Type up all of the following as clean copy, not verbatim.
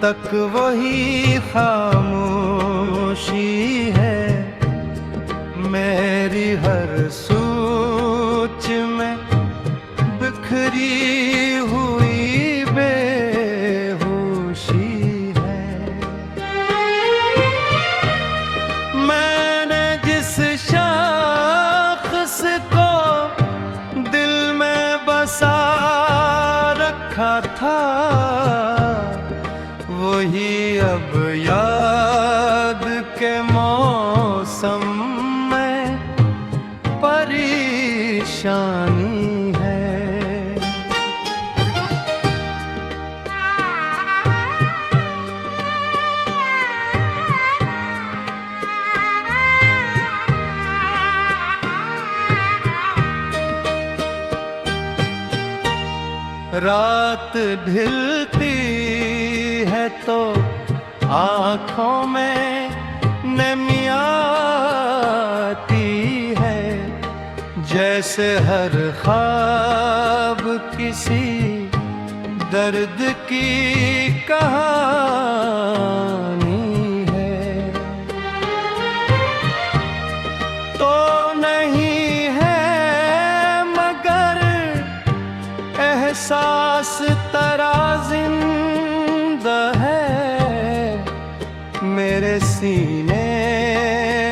तक वही खामोशी है। मेरी हर सोच में बिखरी हुई बेहोशी है। मैंने जिस शख्स को दिल में बसा रखा था, वही अब याद के मौसम में परेशानी है। रात ढलती है तो आँखों में नमी आती है, जैसे हर ख्वाब किसी दर्द की कहानी है। तो नहीं है मगर एहसास तेरा जिंदा है मेरे सीने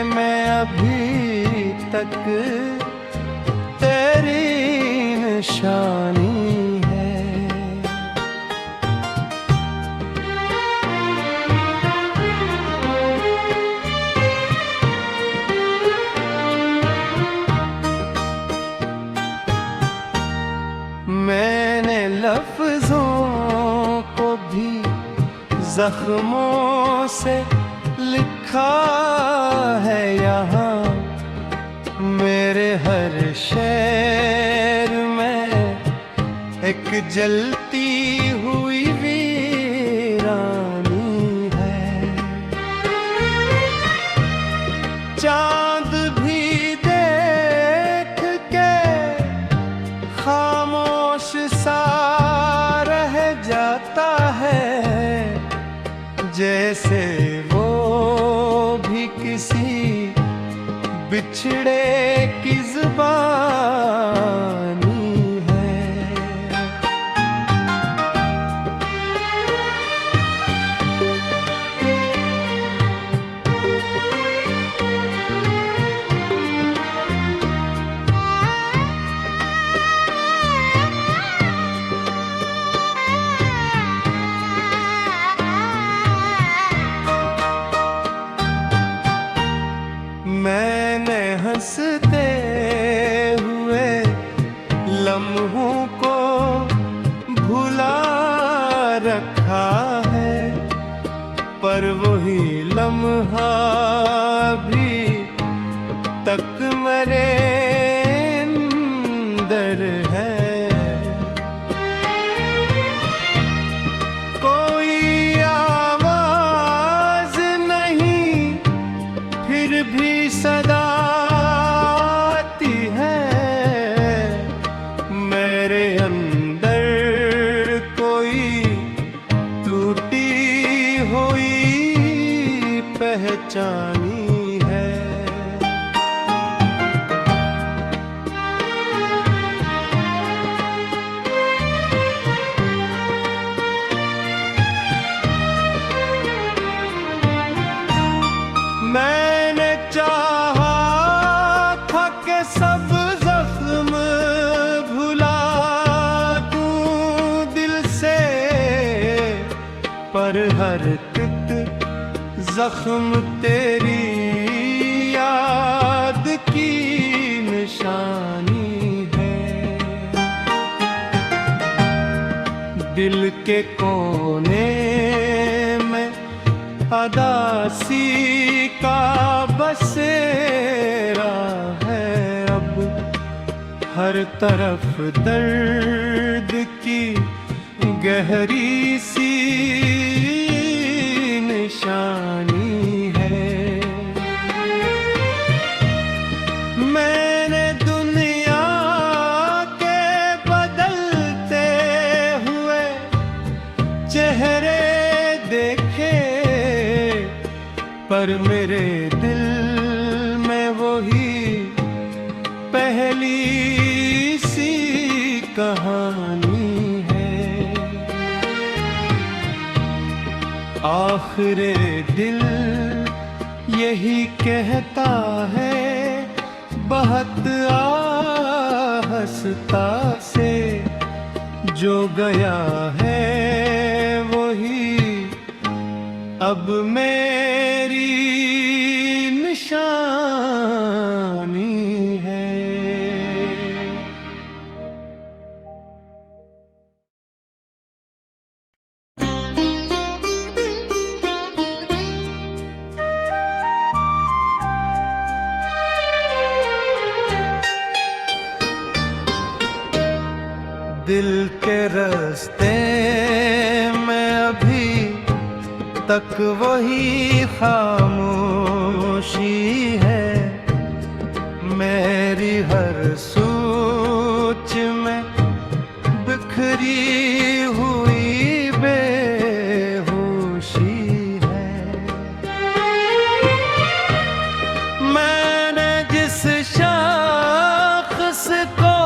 में अभी तक तेरी निशानी है। मैंने लफ्जों को भी जख्मों से लिखा है यहाँ, मेरे हर शेर में एक जलती हुई वीरानी है। चांद भी देख के खामोश सा रह जाता है, जैसे वो भी किसी बिछड़े की ज़ुबानी है। मैंने हंसते हुए लम्हों को भुला रखा है, पर वही लम्हा भी तक मेरे अंदर है। कोई आवाज नहीं फिर भी सदा आती है, मेरे अंदर कोई टूटी हुई पहचानी है। मैंने चाहा था कि सब जख्म भुला दूं दिल से, पर हर तित जख्म तेरी याद की निशानी है। दिल के कोने में अदासी का बसेरा है, अब हर तरफ दर्द की गहरी सी निशानी है। मैंने दुनिया के बदलते हुए चेहरे देखे, पर मेरे दिल में वही पहली सी कहानी है। आखिरे दिल यही कहता है, बहुत आहिस्ता से जो गया है वही अब मेरी निशानी है। दिल के रास्ते में अभी तक वही खामोशी है, मेरी हर सोच में बिखरी हुई बेहोशी है। मैंने जिस शख्स को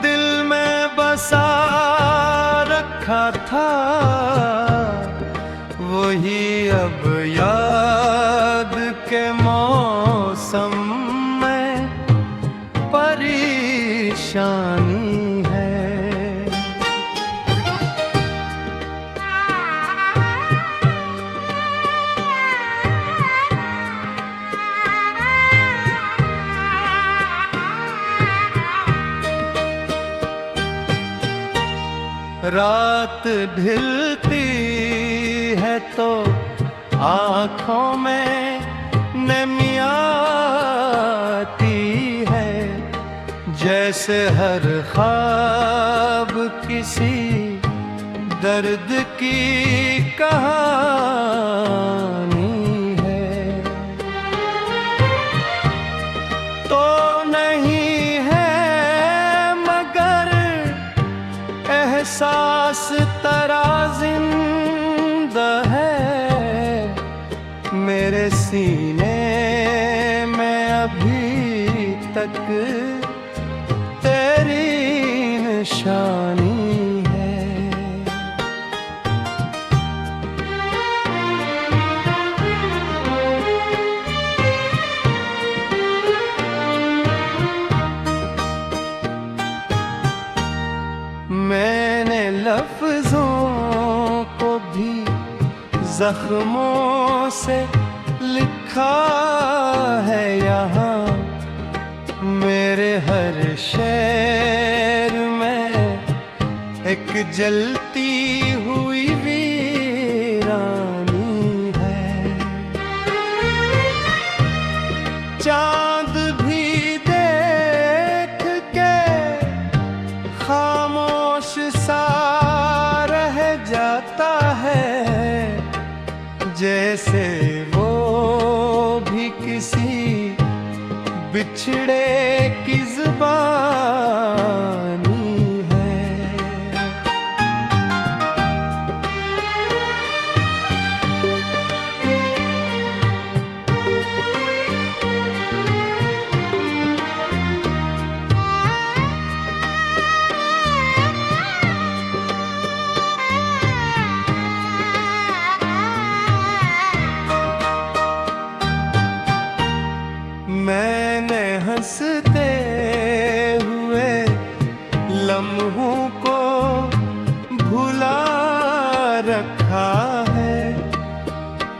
दिल में बसा रखा था, वही अब याद के मौसम में परेशानी है। रात ढलती है तो आँखों में नमी आती है, जैसे हर ख्वाब किसी दर्द की कहानी है। तो नहीं है मगर एहसास तराजिंदा है, मेरे सीने में अभी तक तेरी निशानी है। मैंने लफ्जों को भी जख्मों से लिखा है यहाँ, मेरे हर शेर में एक जलती हुई वीरानी है। चांद भी देख के खामोश सा रह जाता है, जैसे वो भी किसी बिछड़े की ज़ुबानी है। मैंने हंसते हुए लम्हों को भुला रखा है,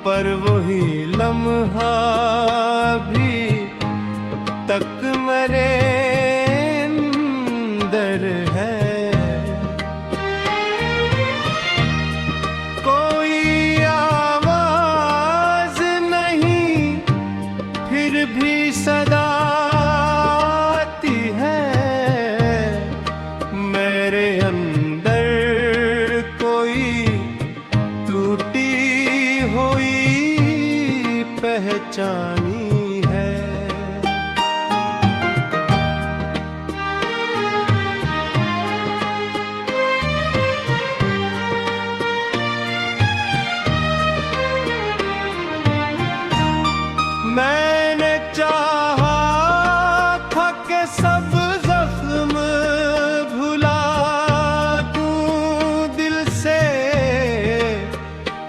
पर वही लम्हा भी तक मेरे अंदर है। कोई आवाज नहीं फिर भी सदा आती है, मेरे अंदर कोई तू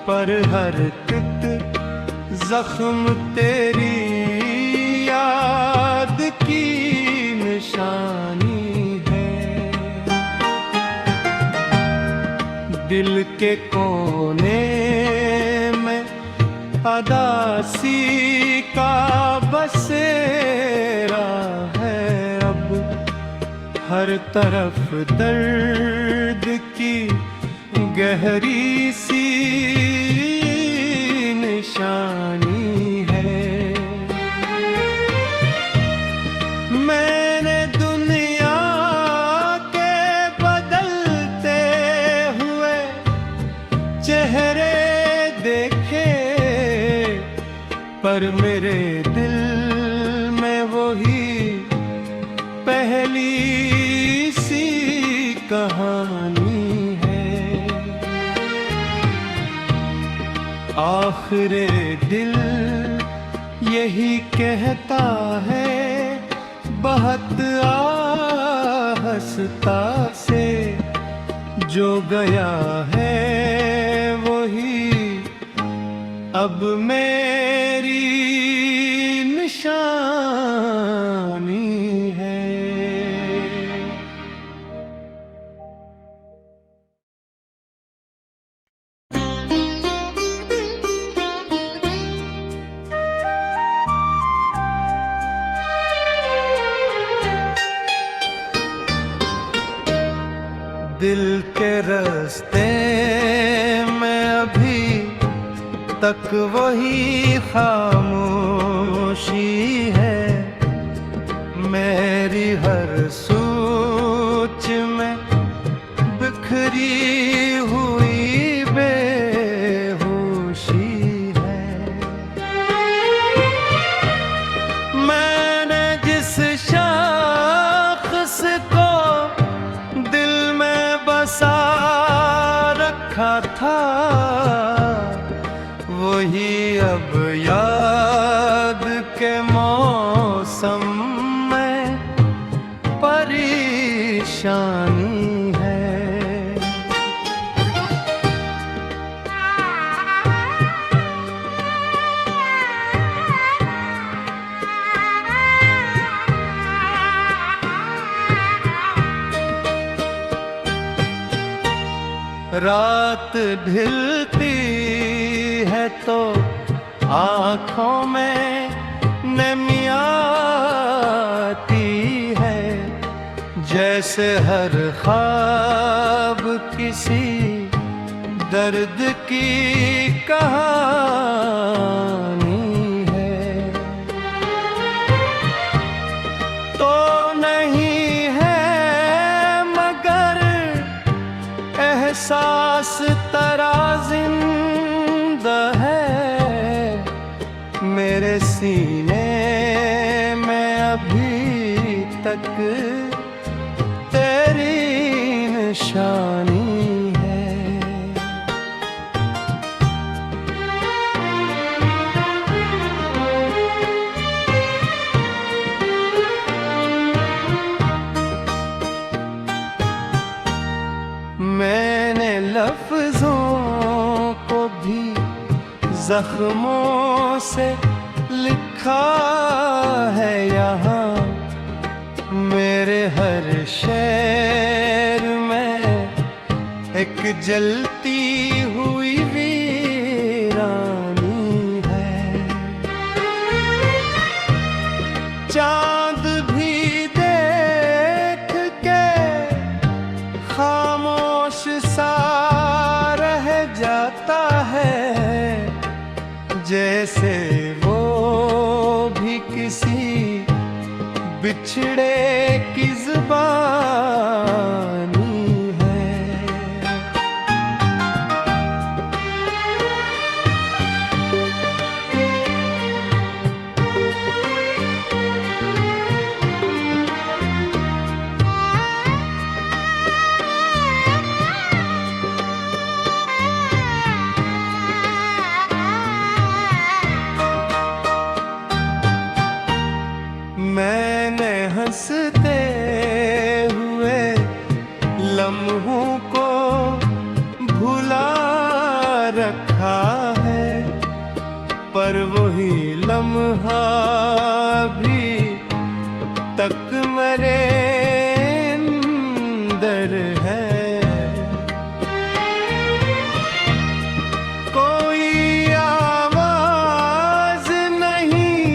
पर हर तित जख्म तेरी याद की निशानी है। दिल के कोने में अदासी का बसेरा है अब, हर तरफ दर्द की गहरी सी निशानी है। मैंने दुनिया के बदलते हुए चेहरे देखे, पर मेरे दिल में वही पहली सी कहानी है। आखिरे दिल यही कहता है, बहुत आहिस्ता से जो गया है वही अब मेरी निशानी है। दिल के रास्ते में अभी तक वही खामोशी है, मेरी हर सोच में बिखरी हुई बेहोशी है। मैंने जिस शख्स को दिल में बसा रखा था वही अब याद के मौसम में परेशानी है। रात ढलती है तो आँखों में नमी आती है, जैसे हर ख्वाब किसी दर्द की कहानी है। तो नहीं है मगर एहसास तेरा जिंदा है, मेरे सीने में अभी तक तेरी निशानी है। मैंने लफ्जों को भी जख्मों से लिखा है यहाँ, मेरे हर शेर में एक जलती हुई वीरानी है। चांद भी देख के खामोश सा रह जाता है, जैसे वो भी किसी बिछड़े की ज़ुबानी है। मैंने हंसते रखा है, पर वही लम्हा भी तक मेरे अंदर है। कोई आवाज नहीं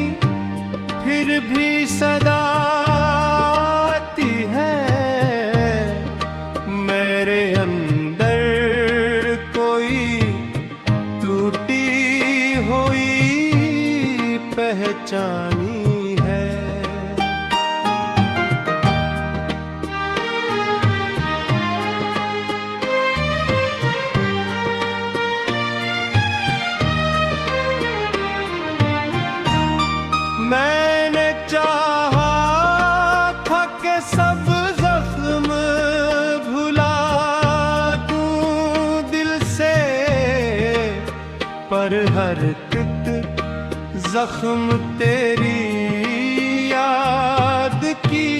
फिर भी सदा आती है, मेरे अंदर कोई टूटी हुई पहचानी है। मैंने चाहा था कि सब जख्म भुला दूं दिल से, पर हर एक जख्म तेरी याद की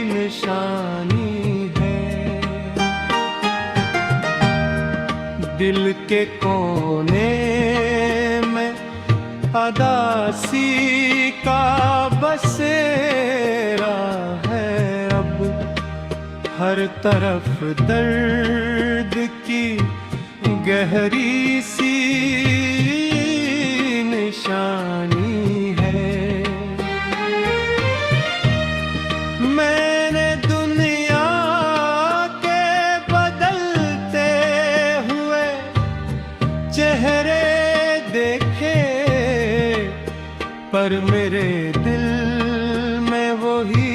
निशानी है। दिल के कोने में अदासी का बसेरा है अब, हर तरफ दर्द की गहरी सी निशानी है। मैंने दुनिया के बदलते हुए चेहरे देखे, पर मेरे दिल में वही